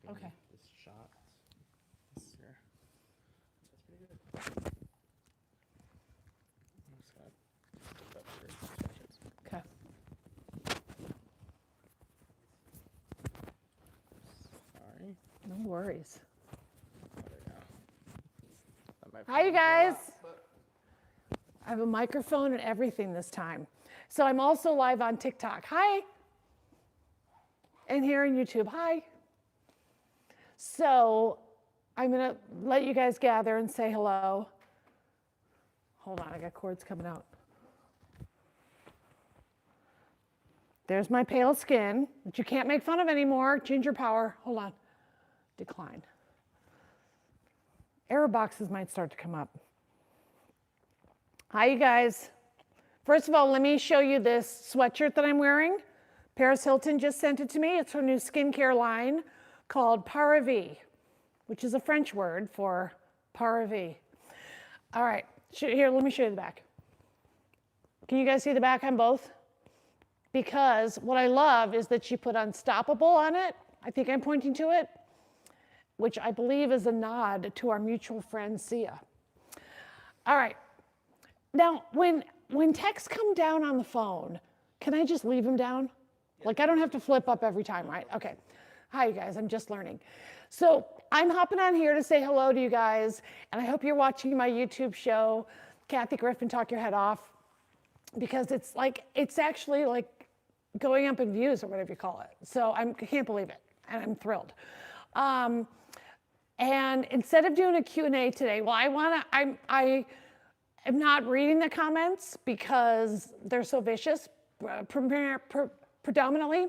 Okay. This shot. This here. That's pretty good. Just gotta put that through. Stretch it. Okay. Sorry. No worries. There we go. That might Hi, you fall into a guys. lot, but- I have a microphone and everything this time. So I'm also live on TikTok. Hi. And here on YouTube. Hi. So I'm going to let you guys gather and say hello. Hold on, I got cords coming out. There's my pale skin, which you can't make fun of anymore. Ginger power. Hold on. Decline. Error boxes might start to come up. Hi, you guys. First of all, let me show you this sweatshirt that I'm wearing. Paris Hilton just sent it to me. It's her new skincare line called Paravis, which is a French word for Paravis. All right, here, let me show you the back. Can you guys see the back on both? Because what I love is that she put Unstoppable on it. I think I'm pointing to it, which I believe is a nod to our mutual friend, Sia. All right. Now, when texts come down on the phone, can I just leave them down? Like, I don't have to flip up every time, right? Okay. Hi, you guys. I'm just learning. So I'm hopping on here to say hello to you guys, and I hope you're watching my YouTube show, Kathy Griffin, Talk Your Head Off, because it's actually like going up in views or whatever you call it. So I can't believe it, and I'm thrilled. And instead of doing a Q&A today, well, I am not reading the comments because they're so vicious, predominantly.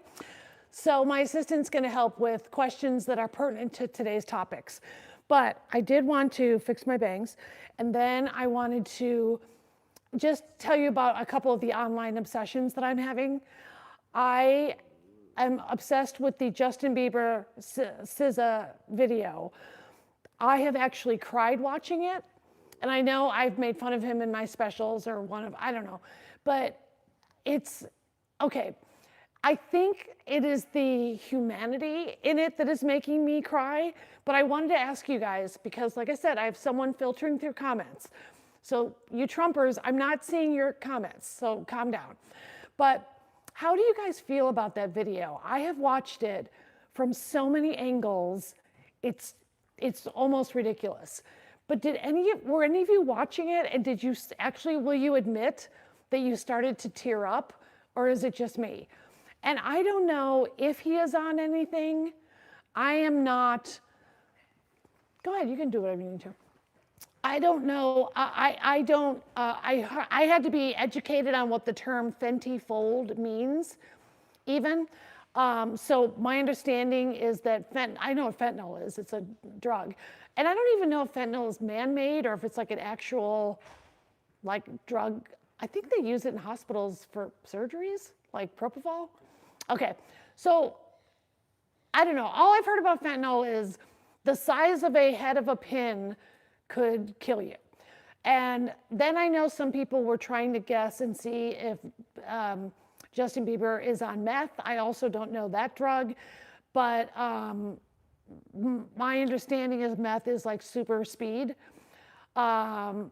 So my assistant's going to help with questions that are pertinent to today's topics. But I did want to fix my bangs, and then I wanted to just tell you about a couple of the online obsessions that I'm having. I am obsessed with the Justin Bieber SZA video. I have actually cried watching it. And I know I've made fun of him in my specials or I don't know, but it's, okay. I think it is the humanity in it that is making me cry, but I wanted to ask you guys, because like I said, I have someone filtering through comments. So you Trumpers, I'm not seeing your comments, so calm down. But how do you guys feel about that video? I have watched it from so many angles, it's almost ridiculous. But were any of you watching it, and did you actually, will you admit that you started to tear up, or is it just me? And I don't know if he is on anything. I am not. Go ahead, you can do whatever you need to. I don't know. I had to be educated on what the term Fenty Fold means, even. So my understanding is that I know what fentanyl is. It's a drug. And I don't even know if fentanyl is man-made or if it's like an actual drug. I think they use it in hospitals for surgeries, like propofol. Okay, so I don't know. All I've heard about fentanyl is the size of a head of a pin could kill you. And then I know some people were trying to guess and see if Justin Bieber is on meth. I also don't know that drug, but my understanding is meth is like super speed. And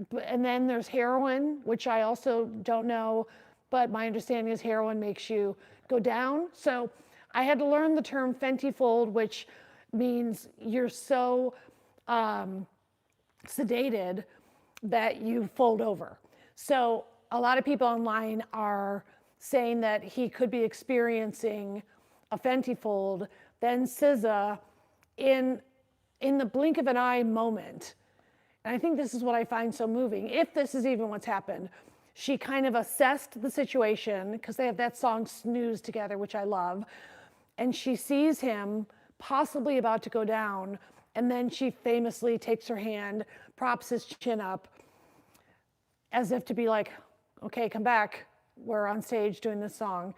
then there's heroin, which I also don't know, but my understanding is heroin makes you go down. So I had to learn the term Fenty Fold, which means you're so sedated that you fold over. So a lot of people online are saying that he could be experiencing a Fenty Fold, then SZA in the blink of an eye moment. And I think this is what I find so moving, if this is even what's happened. She kind of assessed the situation, because they have that song Snooze together, which I love, and she sees him possibly about to go down, and then she famously takes her hand, props his chin up, as if to be like, okay, come back, we're on stage doing this song.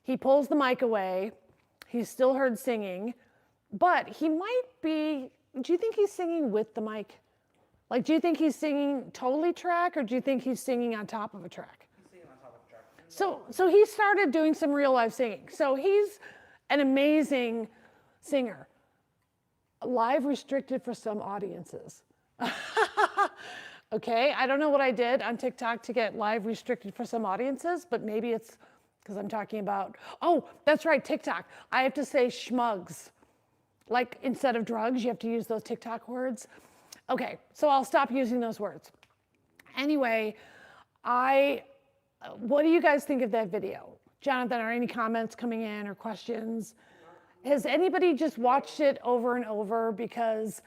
He pulls the mic away, he's still heard singing, but he might be, do you think he's singing with the mic? Like, do you think he's singing totally track, or do you think he's singing on top of a track? He's singing on top of a track. So he started doing some real live singing. So he's an amazing singer. Live restricted for some audiences. Okay, I don't know what I did on TikTok to get live restricted for some audiences, but maybe it's because I'm talking about, oh, that's right, TikTok. I have to say schmugs. Like instead of drugs, you have to use those TikTok words. Okay, so I'll stop using those words. Anyway, what do you guys think of that video? Jonathan, are any comments coming in or questions? Has anybody just watched it over and over? Because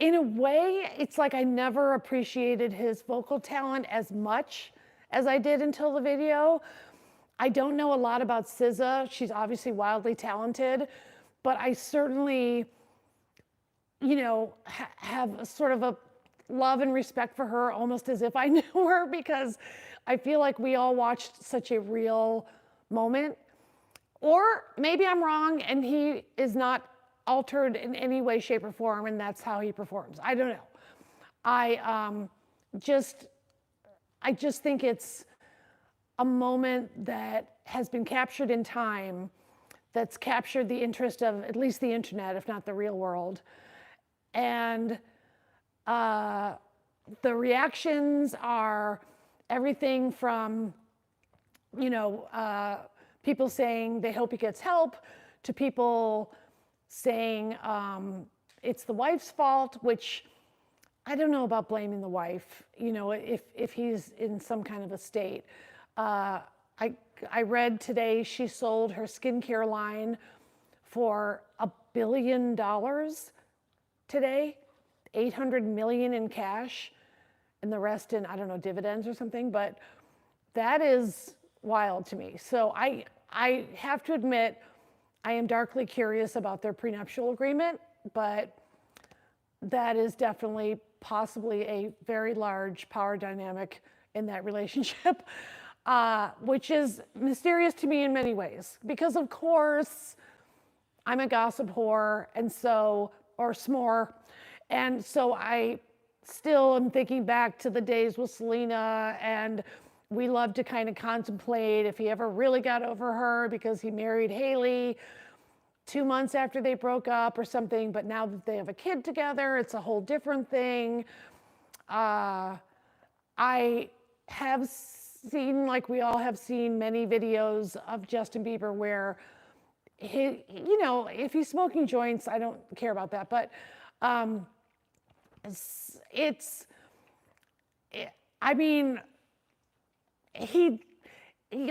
in a way, it's like I never appreciated his vocal talent as much as I did until the video. I don't know a lot about SZA. She's obviously wildly talented, but I certainly, have a sort of a love and respect for her almost as if I knew her, because I feel like we all watched such a real moment. Or maybe I'm wrong and he is not altered in any way, shape, or form, and that's how he performs. I don't know. I just think it's a moment that has been captured in time, that's captured the interest of at least the internet, if not the real world. And the reactions are everything from, people saying they hope he gets help, to people saying it's the wife's fault, which I don't know about blaming the wife, if he's in some kind of a state. I read today she sold her skincare line for $1 billion today, 800 million in cash, and the rest in, I don't know, dividends or something, but that is wild to me. So I have to admit, I am darkly curious about their prenuptial agreement, but that is definitely possibly a very large power dynamic in that relationship, which is mysterious to me in many ways, because of course, I'm a gossip whore, or s'more, and so I still am thinking back to the days with Selena, and we love to kind of contemplate if he ever really got over her because he married Haley 2 months after they broke up or something, but now that they have a kid together, it's a whole different thing. I have seen, like we all have seen, many videos of Justin Bieber where if he's smoking joints, I don't care about that, but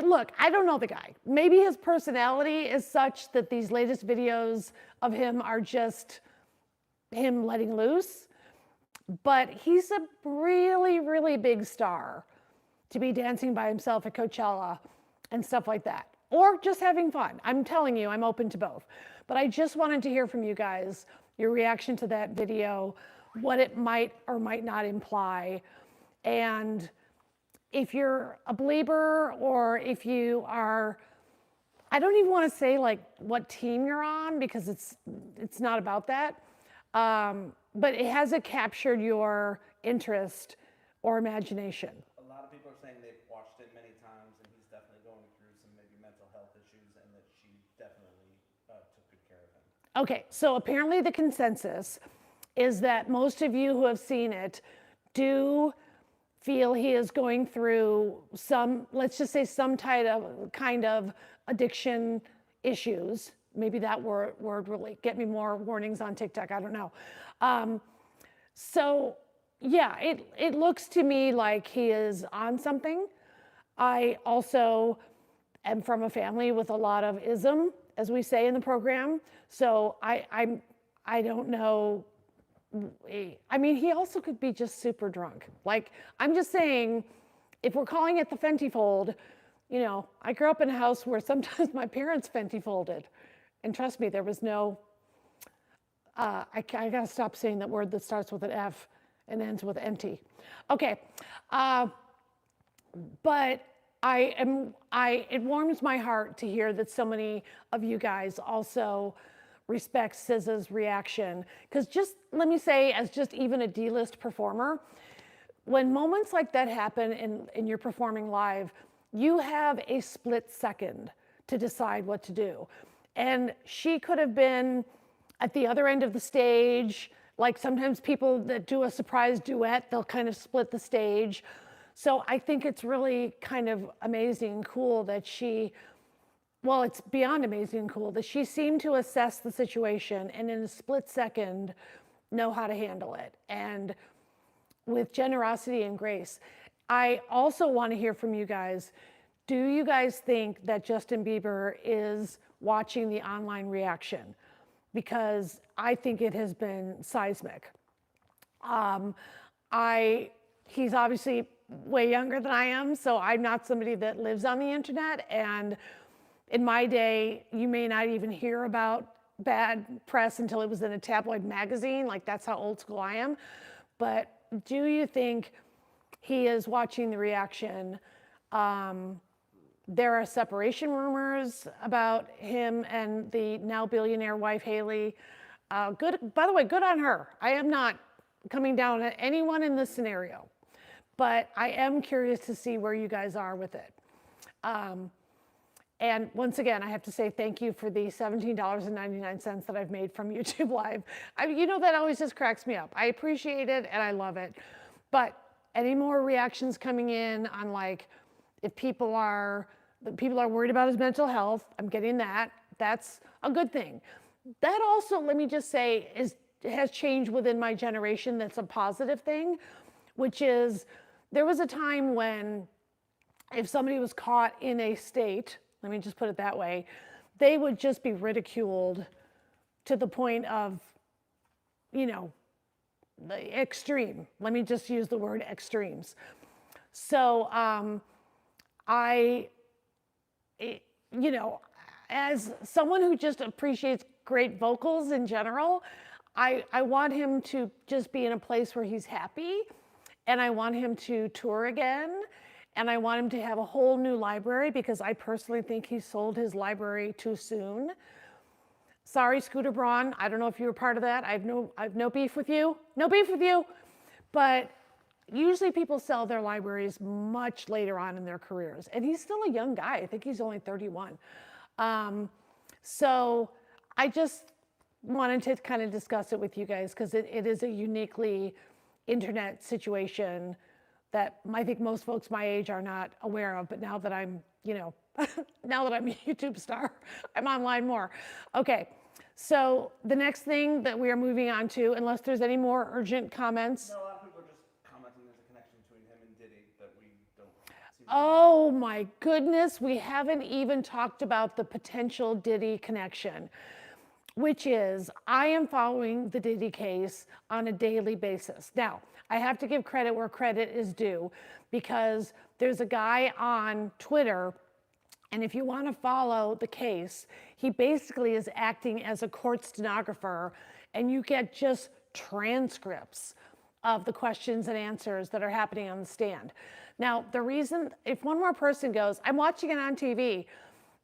look, I don't know the guy. Maybe his personality is such that these latest videos of him are just him letting loose, but he's a really, really big star to be dancing by himself at Coachella and stuff like that, or just having fun. I'm telling you, I'm open to both. But I just wanted to hear from you guys, your reaction to that video, what it might or might not imply, and if you're a Belieber, or if you are, I don't even want to say like what team you're on, because it's not about that. But has it captured your interest or imagination? A lot of people are saying they've watched it many times, and he's definitely going through some maybe mental health issues, and that she definitely took good care of him. Okay, so apparently the consensus is that most of you who have seen it do feel he is going through some, let's just say, some kind of addiction issues. Maybe that word will get me more warnings on TikTok, I don't know. So yeah, it looks to me like he is on something. I also am from a family with a lot of ism, as we say in the program. So I don't know. I mean, he also could be just super drunk. Like, I'm just saying, if we're calling it the Fenty fold, I grew up in a house where sometimes my parents Fenty folded. And trust me, there was no, I gotta stop saying that word that starts with an F and ends with empty. Okay, but it warms my heart to hear that so many of you guys also respect SZA's reaction. Because just let me say, as just even a D-list performer, when moments like that happen and you're performing live, you have a split second to decide what to do. And she could have been at the other end of the stage. Like sometimes people that do a surprise duet, they'll kind of split the stage. So I think it's really kind of amazing and cool that well, it's beyond amazing and cool that she seemed to assess the situation and in a split second know how to handle it, and with generosity and grace. I also want to hear from you guys. Do you guys think that Justin Bieber is watching the online reaction? Because I think it has been seismic. He's obviously way younger than I am, so I'm not somebody that lives on the internet. And in my day, you may not even hear about bad press until it was in a tabloid magazine. Like, that's how old school I am. But do you think he is watching the reaction? There are separation rumors about him and the now billionaire wife, Haley. Good, by the way, good on her. I am not coming down at anyone in this scenario, but I am curious to see where you guys are with it. And once again, I have to say thank you for the $17.99 that I've made from YouTube Live. You know, that always just cracks me up. I appreciate it and I love it. But any more reactions coming in on, like, if people are worried about his mental health, I'm getting that. That's a good thing. That also, let me just say, has changed within my generation. That's a positive thing, which is there was a time when if somebody was caught in a state, let me just put it that way, they would just be ridiculed to the point of, you know, the extreme. Let me just use the word extremes. So you know, as someone who just appreciates great vocals in general, I want him to just be in a place where he's happy, and I want him to tour again, and I want him to have a whole new library, because I personally think he sold his library too soon. Sorry, Scooter Braun, I don't know if you were part of that. I have no beef with you. No beef with you. But usually people sell their libraries much later on in their careers. And he's still a young guy. I think he's only 31. So I just wanted to kind of discuss it with you guys, because it is a uniquely internet situation that I think most folks my age are not aware of. But now that I'm, you know, now that I'm a YouTube star, I'm online more. Okay, so the next thing that we are moving on to, unless there's any more urgent comments. No, a lot of people are just commenting there's a connection between him and Diddy that we don't see. Oh my goodness, we haven't even talked about the potential Diddy connection, which is, I am following the Diddy case on a daily basis. Now, I have to give credit where credit is due, because there's a guy on Twitter, and if you want to follow the case, he basically is acting as a court stenographer, and you get just transcripts of the questions and answers that are happening on the stand. Now, the reason, if one more person goes, I'm watching it on TV,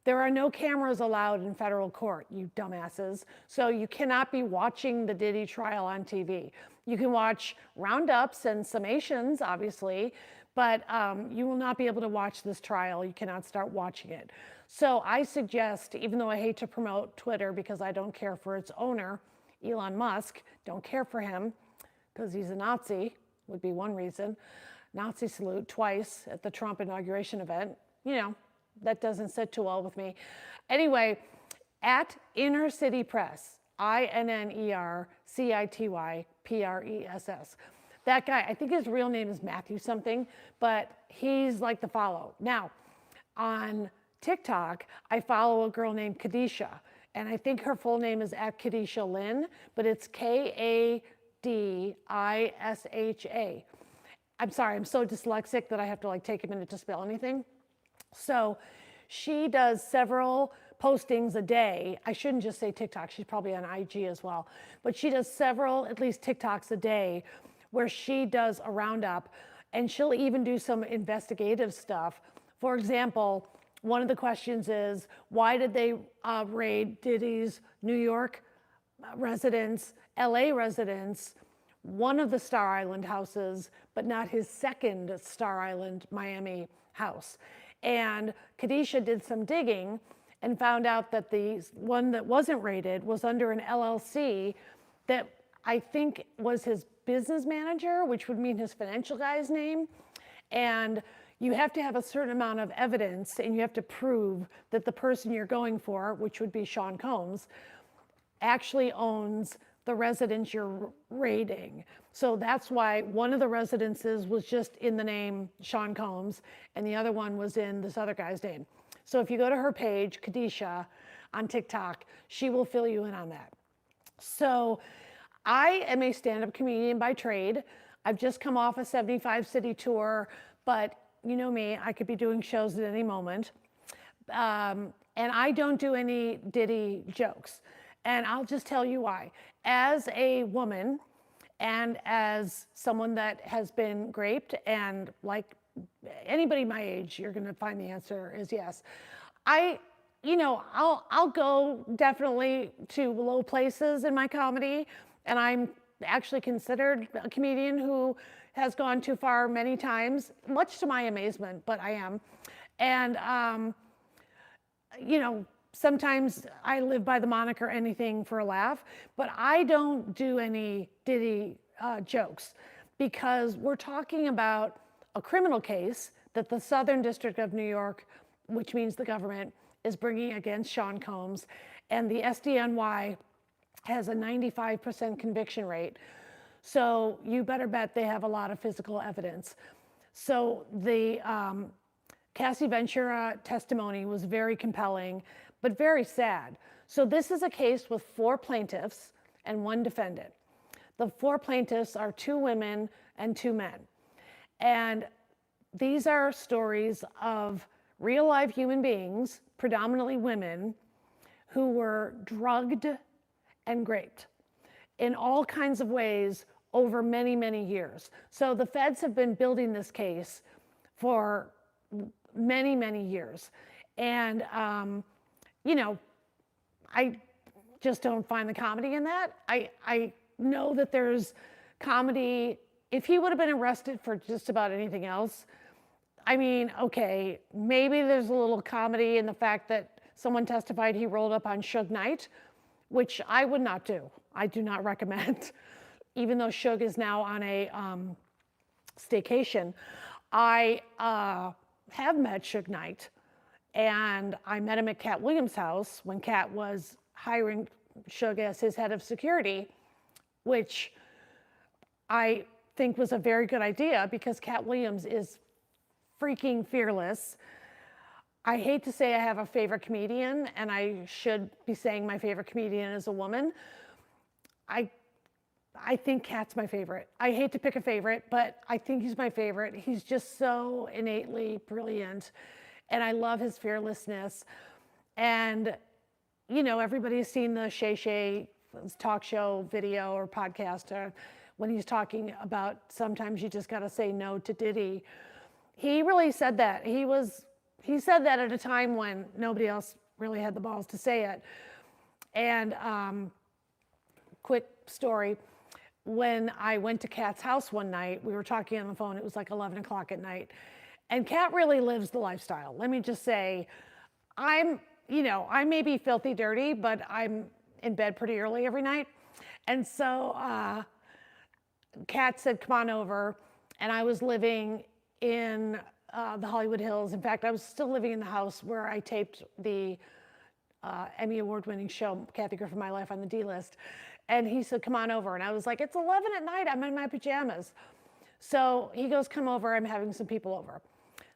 there are no cameras allowed in federal court, you dumbasses. So you cannot be watching the Diddy trial on TV. You can watch roundups and summations, obviously, but you will not be able to watch this trial. You cannot start watching it. So I suggest, even though I hate to promote Twitter because I don't care for its owner, Elon Musk, don't care for him because he's a Nazi, would be one reason. Nazi salute twice at the Trump inauguration event. You know, that doesn't sit too well with me. Anyway, at Inner City Press, INNERCITYPRESS. That guy, I think his real name is Matthew something, but he's like the follow. Now, on TikTok, I follow a girl named Kadisha, and I think her full name is at Kadisha Lynn, but it's Kadisha. I'm sorry, I'm so dyslexic that I have to like take a minute to spell anything. So she does several postings a day. I shouldn't just say TikTok, she's probably on IG as well. But she does several, at least TikToks a day, where she does a roundup, and she'll even do some investigative stuff. For example, one of the questions is, why did they raid Diddy's New York residence, LA residence, one of the Star Island houses, but not his second Star Island Miami house? And Kadisha did some digging, and found out that the one that wasn't rated was under an LLC that I think was his business manager, which would mean his financial guy's name. And you have to have a certain amount of evidence, and you have to prove that the person you're going for, which would be Sean Combs, actually owns the residence you're raiding. So that's why one of the residences was just in the name Sean Combs, and the other one was in this other guy's name. So if you go to her page, Kadisha, on TikTok, she will fill you in on that. So I am a stand-up comedian by trade. I've just come off a 75-city tour, but you know me, I could be doing shows at any moment. And I don't do any Diddy jokes. And I'll just tell you why. As a woman and as someone that has been raped, and like anybody my age, you're gonna find the answer is yes. I'll go definitely to low places in my comedy, and I'm actually considered a comedian who has gone too far many times, much to my amazement, but I am. And, sometimes I live by the moniker anything for a laugh, but I don't do any Diddy jokes, because we're talking about a criminal case that the Southern District of New York, which means the government, is bringing against Sean Combs, and the SDNY has a 95% conviction rate. So you better bet they have a lot of physical evidence. So the Cassie Ventura testimony was very compelling, but very sad. So this is a case with 4 plaintiffs and 1 defendant. The 4 plaintiffs are 2 women and 2 men. And these are stories of real life human beings, predominantly women, who were drugged and raped in all kinds of ways over many, many years. So the feds have been building this case for many, many years. And, I just don't find the comedy in that. I know that there's comedy. If he would have been arrested for just about anything else, I mean, okay, maybe there's a little comedy in the fact that someone testified he rolled up on Suge Knight, which I would not do. I do not recommend. Even though Suge is now on a staycation, I have met Suge Knight, and I met him at Cat Williams' house when Cat was hiring Suge as his head of security, which I think was a very good idea, because Cat Williams is freaking fearless. I hate to say I have a favorite comedian, and I should be saying my favorite comedian is a woman. I think Cat's my favorite. I hate to pick a favorite, but I think he's my favorite. He's just so innately brilliant, and I love his fearlessness. And, everybody's seen the Shay Shay talk show video or podcast when he's talking about sometimes you just got to say no to Diddy. He really said that. He said that at a time when nobody else really had the balls to say it. And quick story, when I went to Kat's house one night, we were talking on the phone, it was like 11 o'clock at night, and Kat really lives the lifestyle. Let me just say, I may be filthy dirty, but I'm in bed pretty early every night. And so Kat said, come on over, and I was living in the Hollywood Hills. In fact, I was still living in the house where I taped the Emmy award-winning show, Kathy Griffin, My Life on the D-List. And he said, come on over. And I was like, it's 11 at night, I'm in my pajamas. So he goes, come over, I'm having some people over.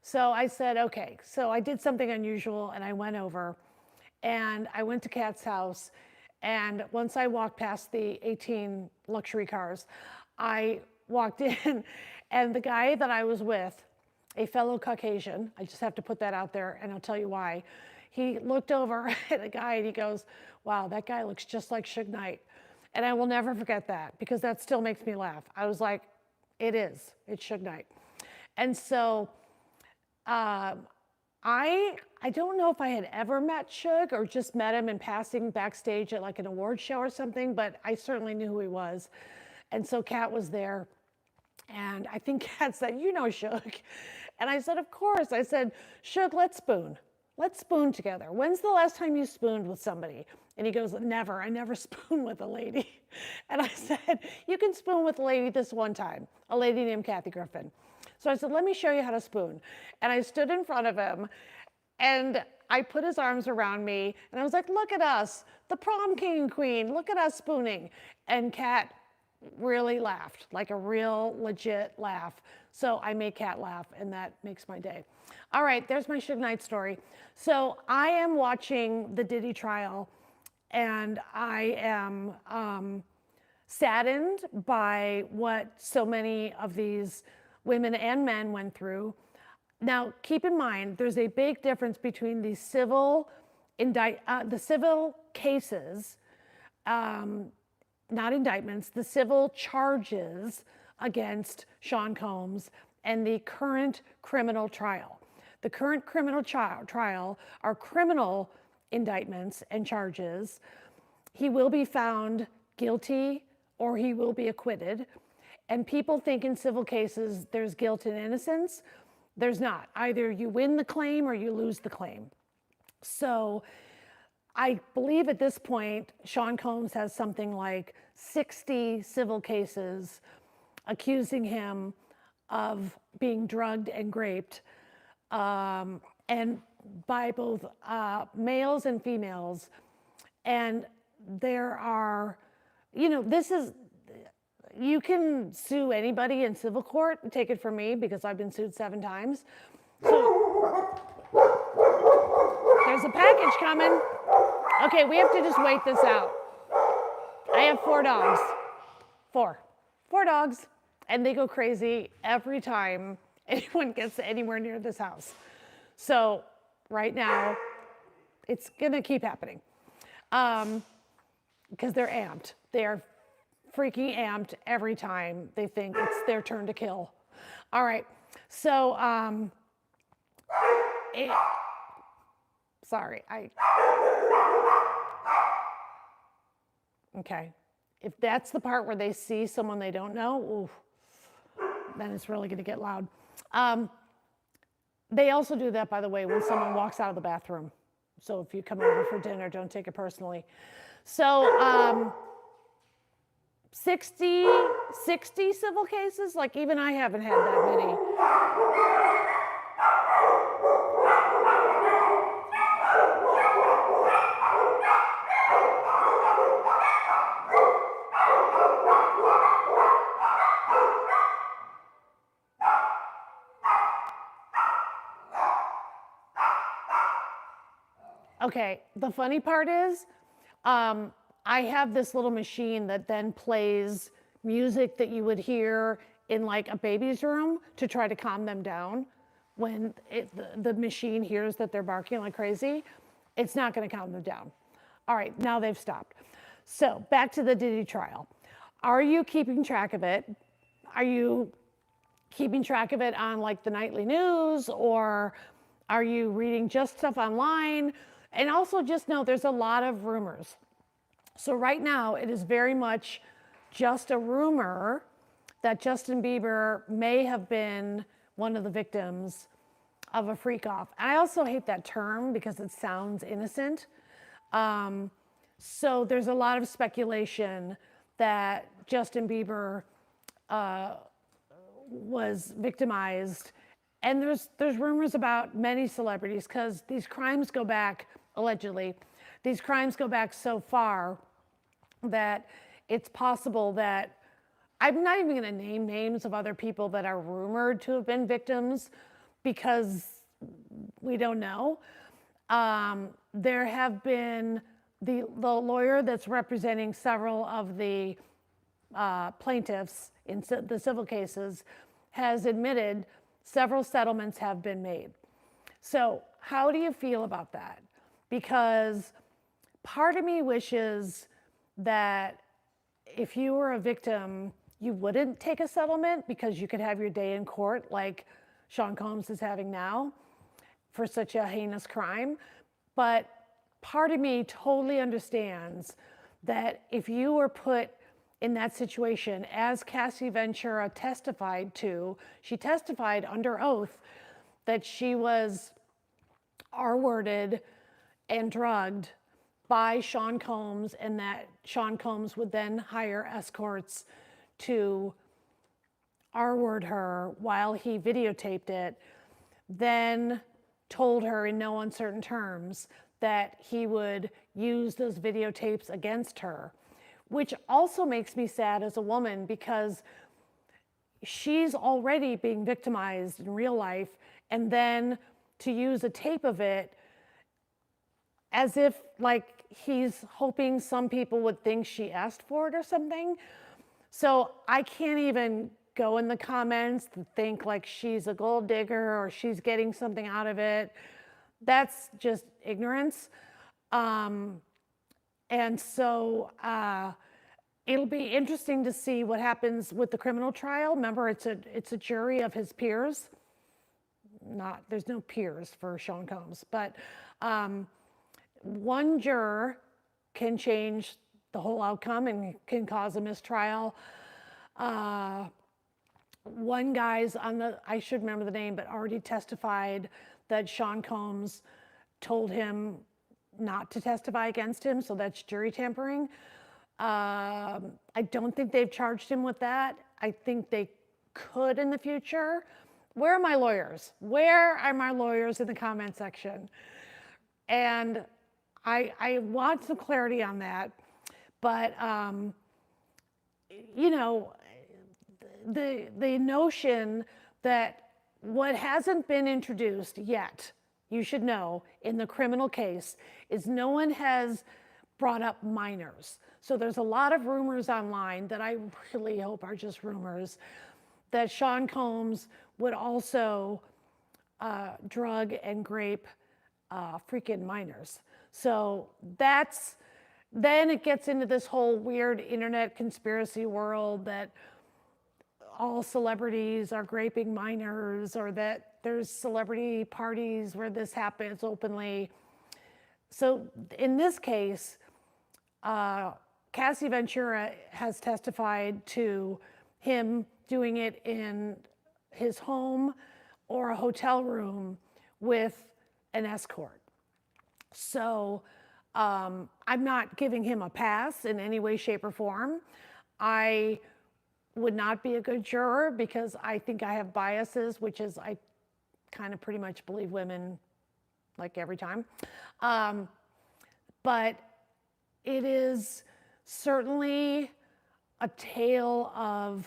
So I said, okay. So I did something unusual, and I went over, and I went to Kat's house. And once I walked past the 18 luxury cars, I walked in, and the guy that I was with, a fellow Caucasian, I just have to put that out there, and I'll tell you why. He looked over at a guy, and he goes, wow, that guy looks just like Suge Knight. And I will never forget that, because that still makes me laugh. I was like, it's Suge Knight. And so I don't know if I had ever met Suge or just met him in passing backstage at like an award show or something, but I certainly knew who he was. And so Kat was there, and I think Kat said, you know Suge. And I said, of course. I said, Suge, let's spoon. let's spoon together. When's the last time you spooned with somebody? And he goes, never. I never spoon with a lady. And I said, you can spoon with a lady this one time, a lady named Kathy Griffin. So I said, let me show you how to spoon. And I stood in front of him and I put his arms around me and I was like, look at us, the prom king and queen, look at us spooning. And Kat really laughed, like a real legit laugh. So I make Kat laugh and that makes my day. All right, there's my Suge Knight story. So I am watching the Diddy trial and I am saddened by what so many of these women and men went through. Now, keep in mind, there's a big difference between the civil cases, not indictments, the civil charges against Sean Combs and the current criminal trial. The current criminal trial are criminal indictments and charges. He will be found guilty or he will be acquitted. And people think in civil cases there's guilt and innocence. There's not. Either you win the claim or you lose the claim. So I believe at this point, Sean Combs has something like 60 civil cases accusing him of being drugged and raped, and by both males and females. And there are, you can sue anybody in civil court, take it from me, because I've been sued 7 times. So there's a package coming. Okay, we have to just wait this out. I have 4 dogs. 4 dogs. And they go crazy every time anyone gets anywhere near this house. So right now, it's gonna keep happening. Because they're amped. They are freaking amped every time they think it's their turn to kill. All right, so, okay. If that's the part where they see someone they don't know, oof, then it's really gonna get loud. They also do that, by the way, when someone walks out of the bathroom. So if you come over for dinner, don't take it personally. So 60 civil cases, like even I haven't had that many. Okay, the funny part is, I have this little machine that then plays music that you would hear in like a baby's room to try to calm them down. When the machine hears that they're barking like crazy, it's not gonna calm them down. All right, now they've stopped. So back to the Diddy trial. Are you keeping track of it? Are you keeping track of it on like the nightly news, or are you reading just stuff online? And also just know there's a lot of rumors. So right now it is very much just a rumor that Justin Bieber may have been one of the victims of a freak off. And I also hate that term because it sounds innocent. So there's a lot of speculation that Justin Bieber was victimized. And there's rumors about many celebrities because these crimes go back, allegedly, these crimes go back so far that it's possible that, I'm not even gonna name names of other people that are rumored to have been victims because we don't know. There have been, the lawyer that's representing several of the plaintiffs in the civil cases has admitted several settlements have been made. So how do you feel about that? Because part of me wishes that if you were a victim, you wouldn't take a settlement because you could have your day in court like Sean Combs is having now for such a heinous crime. But part of me totally understands that if you were put in that situation, as Cassie Ventura testified to, she testified under oath that she was R-worded and drugged by Sean Combs, and that Sean Combs would then hire escorts to R-word her while he videotaped it, then told her in no uncertain terms that he would use those videotapes against her, which also makes me sad as a woman because she's already being victimized in real life, and then to use a tape of it as if like he's hoping some people would think she asked for it or something. So I can't even go in the comments to think like she's a gold digger or she's getting something out of it. That's just ignorance. And so it'll be interesting to see what happens with the criminal trial. Remember, it's a jury of his peers. There's no peers for Sean Combs, but one juror can change the whole outcome and can cause a mistrial. One guy's I should remember the name, but already testified that Sean Combs told him not to testify against him, so that's jury tampering. I don't think they've charged him with that. I think they could in the future. Where are my lawyers? Where are my lawyers in the comment section? And I want some clarity on that, but you know, the notion that what hasn't been introduced yet, you should know, in the criminal case, is no one has brought up minors. So there's a lot of rumors online that I really hope are just rumors that Sean Combs would also drug and grape freaking minors. So then it gets into this whole weird internet conspiracy world that all celebrities are graping minors, or that there's celebrity parties where this happens openly. So in this case, Cassie Ventura has testified to him doing it in his home or a hotel room with an escort. So I'm not giving him a pass in any way, shape, or form. I would not be a good juror because I think I have biases, which is I kind of pretty much believe women like every time. But it is certainly a tale of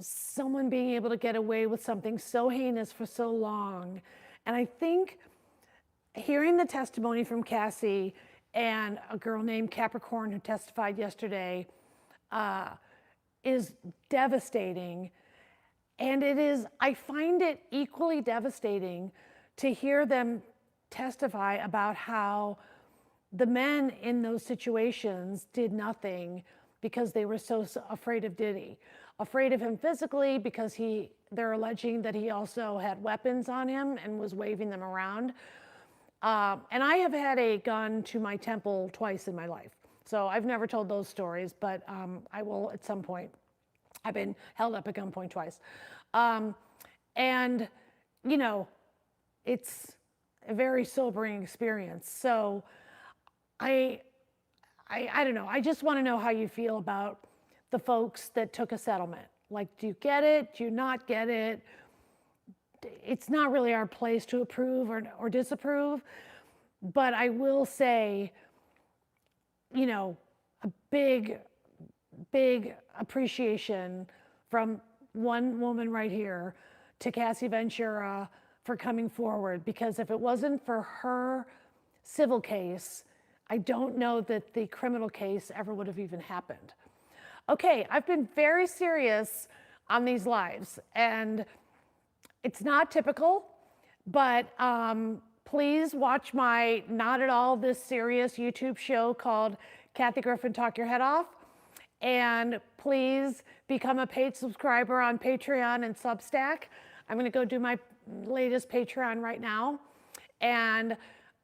someone being able to get away with something so heinous for so long. And I think hearing the testimony from Cassie and a girl named Capricorn who testified yesterday is devastating. And I find it equally devastating to hear them testify about how the men in those situations did nothing because they were so afraid of Diddy. Afraid of him physically because they're alleging that he also had weapons on him and was waving them around. And I have had a gun to my temple twice in my life. So I've never told those stories, but I will at some point. I've been held up at gunpoint twice. And, you know, it's a very sobering experience. So I don't know. I just want to know how you feel about the folks that took a settlement. Like, do you get it? Do you not get it? It's not really our place to approve or disapprove, but I will say, you know, a big appreciation from one woman right here to Cassie Ventura for coming forward, because if it wasn't for her civil case, I don't know that the criminal case ever would have even happened. Okay, I've been very serious on these lives, and it's not typical, but please watch my not at all this serious YouTube show called Kathy Griffin Talk Your Head Off. And please become a paid subscriber on Patreon and Substack. I'm gonna go do my latest Patreon right now. And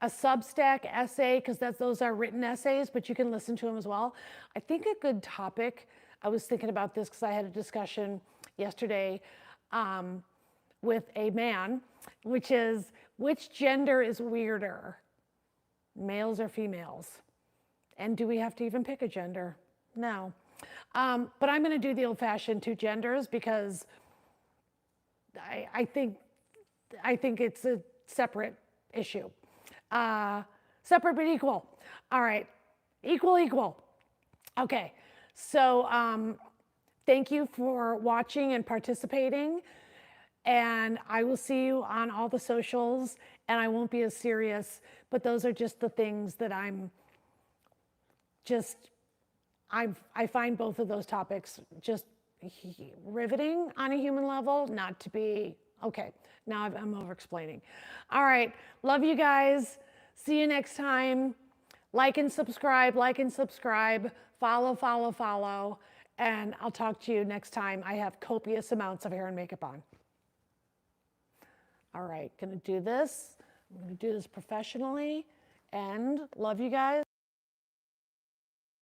a Substack essay, because those are written essays, but you can listen to them as well. I think a good topic, I was thinking about this because I had a discussion yesterday with a man, which is Which gender is weirder, males or females? And do we have to even pick a gender? No. But I'm going to do the old-fashioned two genders because I think it's a separate issue. Separate but equal. All right, equal. Okay, so thank you for watching and participating. And I will see you on all the socials, and I won't be as serious, but those are just the things that I find both of those topics just riveting on a human level, not to be, okay, now I'm over-explaining. All right, love you guys. See you next time. Like and subscribe, follow, and I'll talk to you next time I have copious amounts of hair and makeup on. All right, gonna do this. I'm gonna do this professionally, and love you guys.